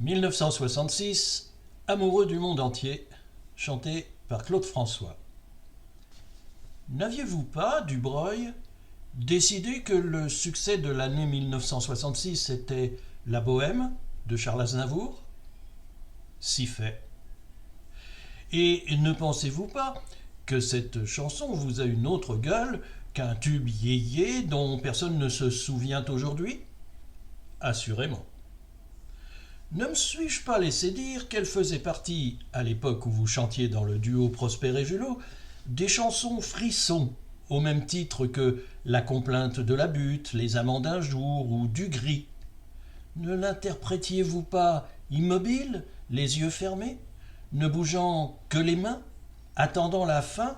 1966, Amoureux du monde entier, chanté par Claude François. N'aviez-vous pas, Dubreuil, décidé que le succès de l'année 1966 était La Bohème de Charles Aznavour ? Si fait. Et ne pensez-vous pas que cette chanson vous a une autre gueule qu'un tube yéyé dont personne ne se souvient aujourd'hui ? Assurément. Ne me suis-je pas laissé dire qu'elle faisait partie, à l'époque où vous chantiez dans le duo Prosper et Julot, des chansons frissons, au même titre que La complainte de la butte, Les amants d'un jour ou Du gris. Ne l'interprétiez-vous pas immobile, les yeux fermés, ne bougeant que les mains, attendant la fin,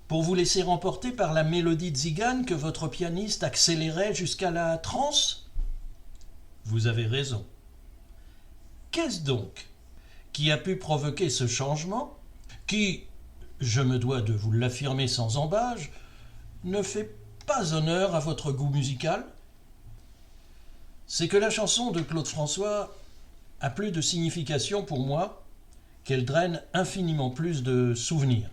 pour vous laisser emporter par la mélodie tzigane que votre pianiste accélérait jusqu'à la transe ? Vous avez raison. Qu'est-ce donc qui a pu provoquer ce changement qui, je me dois de vous l'affirmer sans embâge, ne fait pas honneur à votre goût musical ? C'est que la chanson de Claude François a plus de signification pour moi qu'elle draine infiniment plus de souvenirs.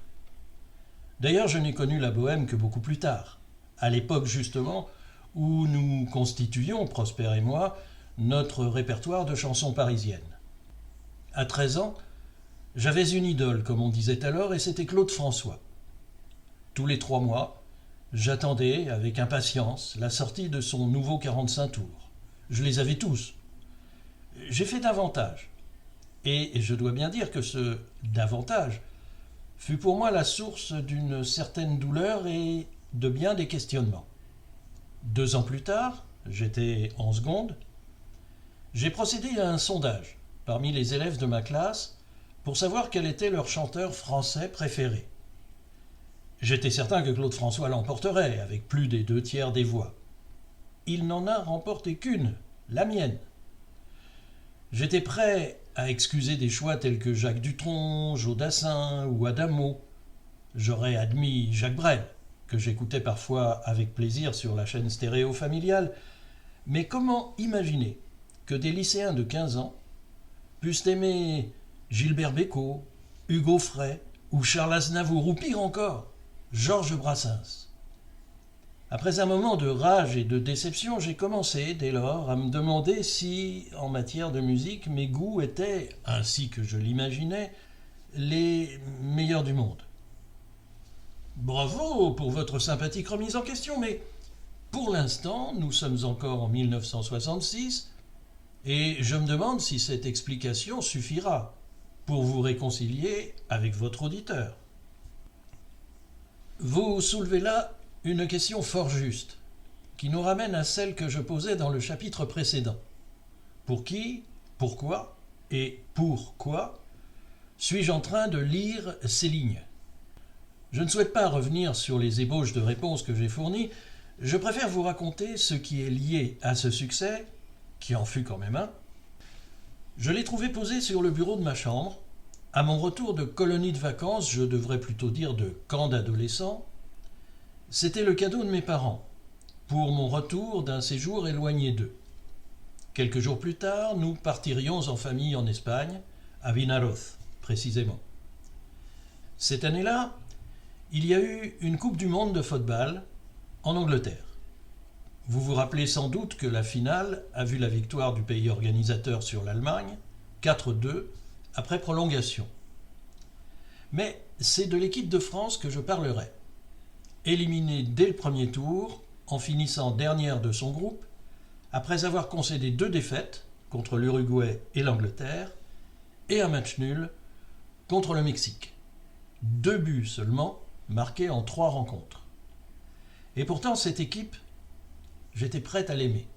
D'ailleurs, je n'ai connu la bohème que beaucoup plus tard, à l'époque justement où nous constituions, Prosper et moi, notre répertoire de chansons parisiennes. À 13 ans, j'avais une idole, comme on disait alors, et c'était Claude François. Tous les 3 mois, j'attendais avec impatience la sortie de son nouveau 45 tours. Je les avais tous. J'ai fait davantage. Et je dois bien dire que ce davantage fut pour moi la source d'une certaine douleur et de bien des questionnements. 2 ans plus tard, j'étais en seconde, j'ai procédé à un sondage parmi les élèves de ma classe pour savoir quel était leur chanteur français préféré. J'étais certain que Claude François l'emporterait avec plus des 2/3 des voix. Il n'en a remporté qu'une, la mienne. J'étais prêt à excuser des choix tels que Jacques Dutronc, Joe Dassin ou Adamo. J'aurais admis Jacques Brel, que j'écoutais parfois avec plaisir sur la chaîne stéréo familiale, mais comment imaginer que des lycéens de 15 ans puissent aimer Gilbert Bécaud, Hugo Frey ou Charles Aznavour, ou pire encore, Georges Brassens. Après un moment de rage et de déception, j'ai commencé, dès lors, à me demander si, en matière de musique, mes goûts étaient, ainsi que je l'imaginais, les meilleurs du monde. Bravo pour votre sympathique remise en question, mais pour l'instant, nous sommes encore en 1966, et je me demande si cette explication suffira pour vous réconcilier avec votre auditeur. Vous soulevez là une question fort juste, qui nous ramène à celle que je posais dans le chapitre précédent. Pour qui, pourquoi et pourquoi suis-je en train de lire ces lignes ? Je ne souhaite pas revenir sur les ébauches de réponses que j'ai fournies, je préfère vous raconter ce qui est lié à ce succès, qui en fut quand même un. Je l'ai trouvé posé sur le bureau de ma chambre, à mon retour de colonie de vacances, je devrais plutôt dire de camp d'adolescents. C'était le cadeau de mes parents, pour mon retour d'un séjour éloigné d'eux. Quelques jours plus tard, nous partirions en famille en Espagne, à Vinaroz, précisément. Cette année-là, il y a eu une Coupe du Monde de football en Angleterre. Vous vous rappelez sans doute que la finale a vu la victoire du pays organisateur sur l'Allemagne, 4-2, après prolongation. Mais c'est de l'équipe de France que je parlerai. Éliminée dès le premier tour, en finissant dernière de son groupe, après avoir concédé 2 défaites contre l'Uruguay et l'Angleterre, et un match nul contre le Mexique. 2 buts seulement, marqués en 3 rencontres. Et pourtant, cette équipe, j'étais prêt à l'aimer.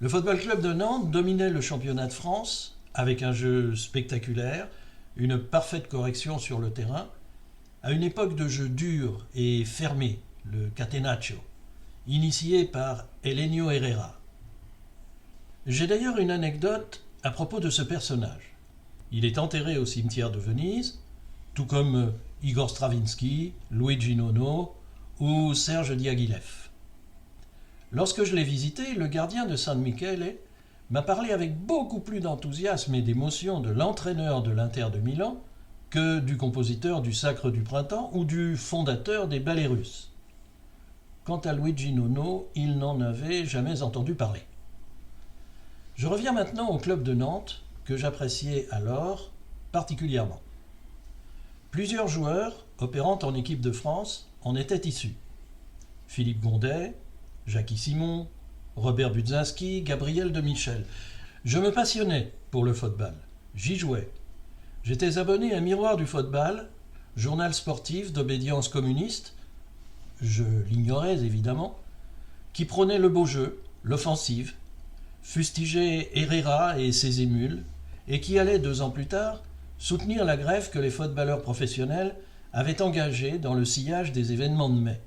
Le Football Club de Nantes dominait le championnat de France avec un jeu spectaculaire, une parfaite correction sur le terrain, à une époque de jeu dur et fermé, le catenaccio, initié par Helenio Herrera. J'ai d'ailleurs une anecdote à propos de ce personnage. Il est enterré au cimetière de Venise, tout comme Igor Stravinsky, Luigi Nono ou Serge Diaghilev. Lorsque je l'ai visité, le gardien de San Michele m'a parlé avec beaucoup plus d'enthousiasme et d'émotion de l'entraîneur de l'Inter de Milan que du compositeur du Sacre du Printemps ou du fondateur des Ballets Russes. Quant à Luigi Nono, il n'en avait jamais entendu parler. Je reviens maintenant au club de Nantes, que j'appréciais alors particulièrement. Plusieurs joueurs, opérant en équipe de France, en étaient issus. Philippe Gondet, Jackie Simon, Robert Budzinski, Gabriel Demichel. Je me passionnais pour le football. J'y jouais. J'étais abonné à Miroir du football, journal sportif d'obédience communiste, je l'ignorais évidemment, qui prônait le beau jeu, l'offensive, fustigeait Herrera et ses émules, et qui allait 2 ans plus tard soutenir la grève que les footballeurs professionnels avaient engagée dans le sillage des événements de mai.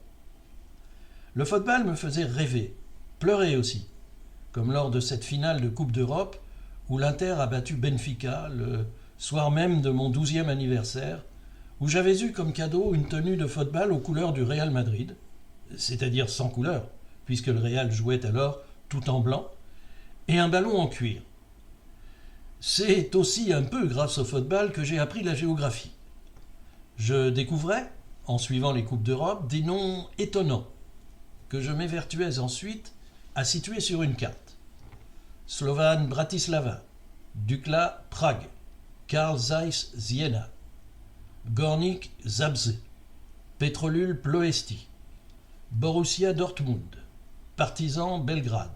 Le football me faisait rêver, pleurer aussi, comme lors de cette finale de Coupe d'Europe où l'Inter a battu Benfica le soir même de mon 12e anniversaire, où j'avais eu comme cadeau une tenue de football aux couleurs du Real Madrid, c'est-à-dire sans couleur, puisque le Real jouait alors tout en blanc, et un ballon en cuir. C'est aussi un peu grâce au football que j'ai appris la géographie. Je découvrais, en suivant les Coupes d'Europe, des noms étonnants, que je m'évertuais ensuite à situer sur une carte. Slovan Bratislava, Dukla Prague, Carl Zeiss Siena, Gornik Zabrze, Petrolul Ploesti, Borussia Dortmund, Partizan Belgrade,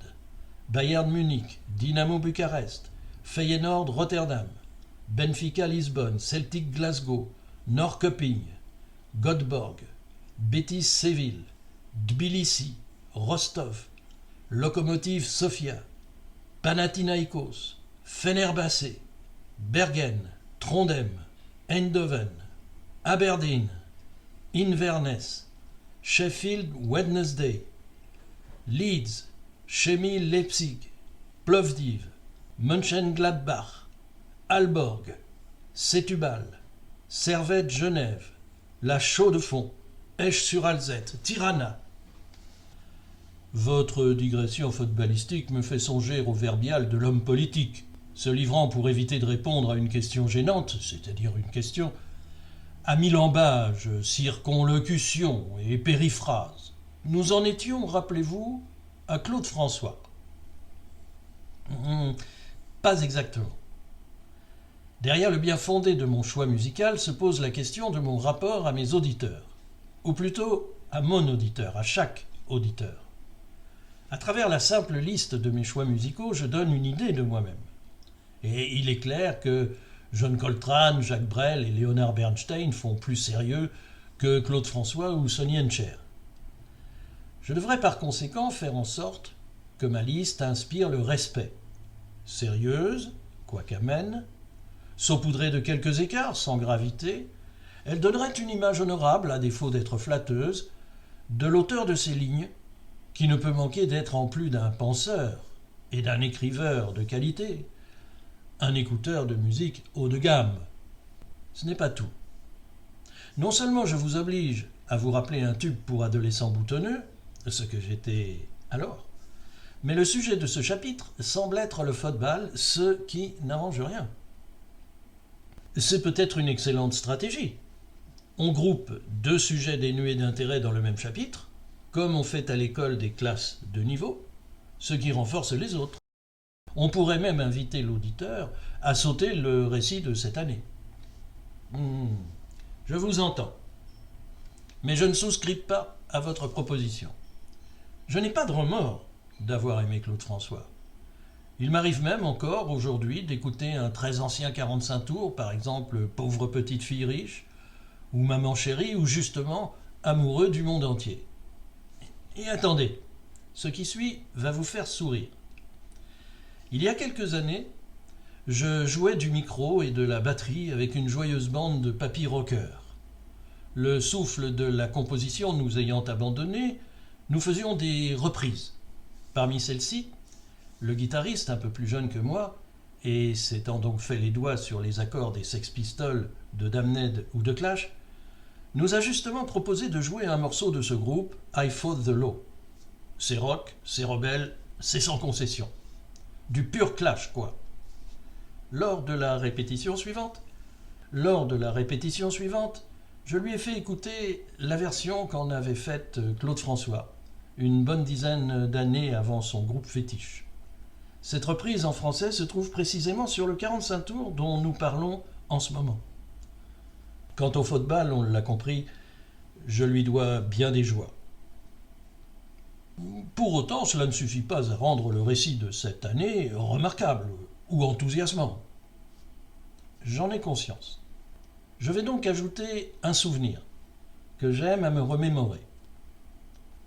Bayern Munich, Dynamo Bucarest, Feyenoord Rotterdam, Benfica Lisbonne, Celtic Glasgow, Norrköping, Göteborg, Betis Séville, Tbilissi, Rostov, Lokomotiv Sofia, Panathinaikos, Fenerbahçe, Bergen, Trondheim, Eindhoven, Aberdeen, Inverness, Sheffield Wednesday, Leeds, Chemie Leipzig, Plovdiv, Mönchengladbach, Aalborg, Setúbal, Servette Genève, La Chaux-de-Fonds, Esch-sur-Alzette, Tirana. Votre digression footballistique me fait songer au verbial de l'homme politique, se livrant pour éviter de répondre à une question gênante, c'est-à-dire une question, à mille ambages, circonlocutions et périphrases. Nous en étions, rappelez-vous, à Claude François. Pas exactement. Derrière le bien fondé de mon choix musical se pose la question de mon rapport à mes auditeurs, ou plutôt à mon auditeur, à chaque auditeur. À travers la simple liste de mes choix musicaux, je donne une idée de moi-même. Et il est clair que John Coltrane, Jacques Brel et Leonard Bernstein font plus sérieux que Claude François ou Sonny & Cher. Je devrais par conséquent faire en sorte que ma liste inspire le respect. Sérieuse, quoique amène, saupoudrée de quelques écarts, sans gravité, elle donnerait une image honorable, à défaut d'être flatteuse, de l'auteur de ces lignes, qui ne peut manquer d'être en plus d'un penseur et d'un écriveur de qualité, un écouteur de musique haut de gamme. Ce n'est pas tout. Non seulement je vous oblige à vous rappeler un tube pour adolescents boutonneux, ce que j'étais alors, mais le sujet de ce chapitre semble être le football, ce qui n'arrange rien. C'est peut-être une excellente stratégie. On groupe 2 sujets dénués d'intérêt dans le même chapitre, comme on fait à l'école des classes de niveau, ce qui renforce les autres. On pourrait même inviter l'auditeur à sauter le récit de cette année. Je vous entends, mais je ne souscris pas à votre proposition. Je n'ai pas de remords d'avoir aimé Claude François. Il m'arrive même encore aujourd'hui d'écouter un très ancien 45 tours, par exemple Pauvre petite fille riche, ou Maman chérie, ou justement Amoureux du monde entier. Et attendez, ce qui suit va vous faire sourire. Il y a quelques années, je jouais du micro et de la batterie avec une joyeuse bande de papy rockers. Le souffle de la composition nous ayant abandonnés, nous faisions des reprises. Parmi celles-ci, le guitariste, un peu plus jeune que moi, et s'étant donc fait les doigts sur les accords des Sex Pistols, de Damned ou de Clash, nous a justement proposé de jouer un morceau de ce groupe, I Fought the Law. C'est rock, c'est rebelle, c'est sans concession. Du pur clash, quoi. Lors de la répétition suivante, je lui ai fait écouter la version qu'en avait faite Claude François, une bonne dizaine d'années avant son groupe fétiche. Cette reprise en français se trouve précisément sur le 45 tours dont nous parlons en ce moment. Quant au football, on l'a compris, je lui dois bien des joies. Pour autant, cela ne suffit pas à rendre le récit de cette année remarquable ou enthousiasmant. J'en ai conscience. Je vais donc ajouter un souvenir que j'aime à me remémorer.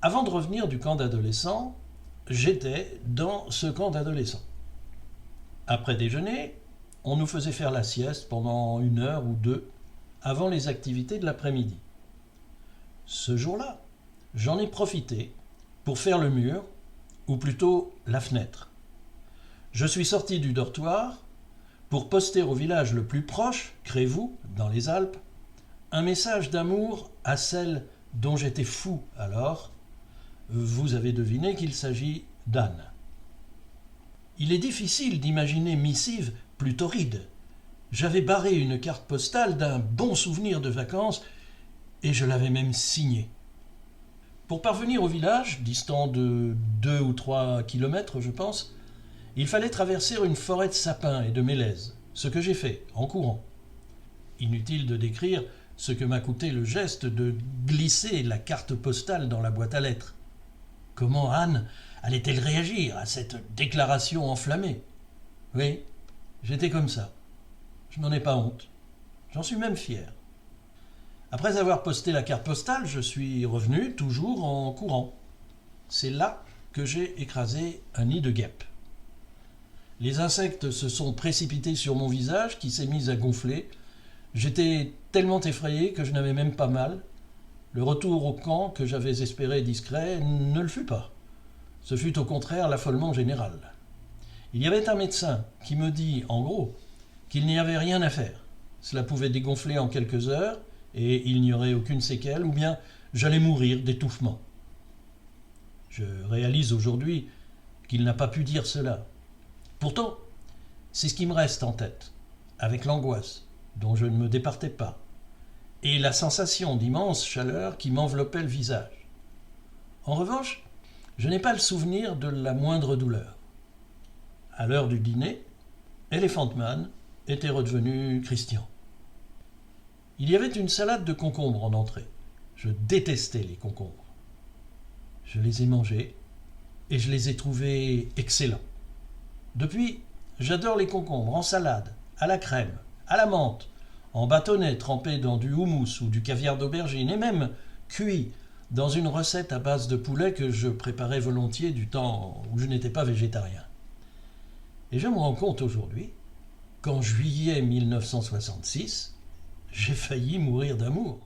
Avant de revenir du camp d'adolescents, j'étais dans ce camp d'adolescents. Après déjeuner, on nous faisait faire la sieste pendant 1 heure ou 2 avant les activités de l'après-midi. Ce jour-là, j'en ai profité pour faire le mur, ou plutôt la fenêtre. Je suis sorti du dortoir pour poster au village le plus proche, Crévoux, dans les Alpes, un message d'amour à celle dont j'étais fou alors. Vous avez deviné qu'il s'agit d'Anne. Il est difficile d'imaginer missive plus torride. J'avais barré une carte postale d'un bon souvenir de vacances et je l'avais même signée. Pour parvenir au village, distant de 2 ou 3 kilomètres, je pense, il fallait traverser une forêt de sapins et de mélèzes, ce que j'ai fait, en courant. Inutile de décrire ce que m'a coûté le geste de glisser la carte postale dans la boîte à lettres. Comment Anne allait-elle réagir à cette déclaration enflammée ? Oui, j'étais comme ça. Je n'en ai pas honte. J'en suis même fier. Après avoir posté la carte postale, je suis revenu, toujours en courant. C'est là que j'ai écrasé un nid de guêpes. Les insectes se sont précipités sur mon visage qui s'est mis à gonfler. J'étais tellement effrayé que je n'avais même pas mal. Le retour au camp que j'avais espéré discret ne le fut pas. Ce fut au contraire l'affolement général. Il y avait un médecin qui me dit, en gros, qu'il n'y avait rien à faire. Cela pouvait dégonfler en quelques heures et il n'y aurait aucune séquelle, ou bien j'allais mourir d'étouffement. Je réalise aujourd'hui qu'il n'a pas pu dire cela. Pourtant, c'est ce qui me reste en tête, avec l'angoisse dont je ne me départais pas, et la sensation d'immense chaleur qui m'enveloppait le visage. En revanche, je n'ai pas le souvenir de la moindre douleur. À l'heure du dîner, Elephant Man était redevenu Christian. Il y avait une salade de concombres en entrée. Je détestais les concombres. Je les ai mangés et je les ai trouvés excellents. Depuis, j'adore les concombres en salade, à la crème, à la menthe, en bâtonnets trempés dans du houmous ou du caviar d'aubergine, et même cuits dans une recette à base de poulet que je préparais volontiers du temps où je n'étais pas végétarien. Et je me rends compte aujourd'hui qu'en juillet 1966, j'ai failli mourir d'amour.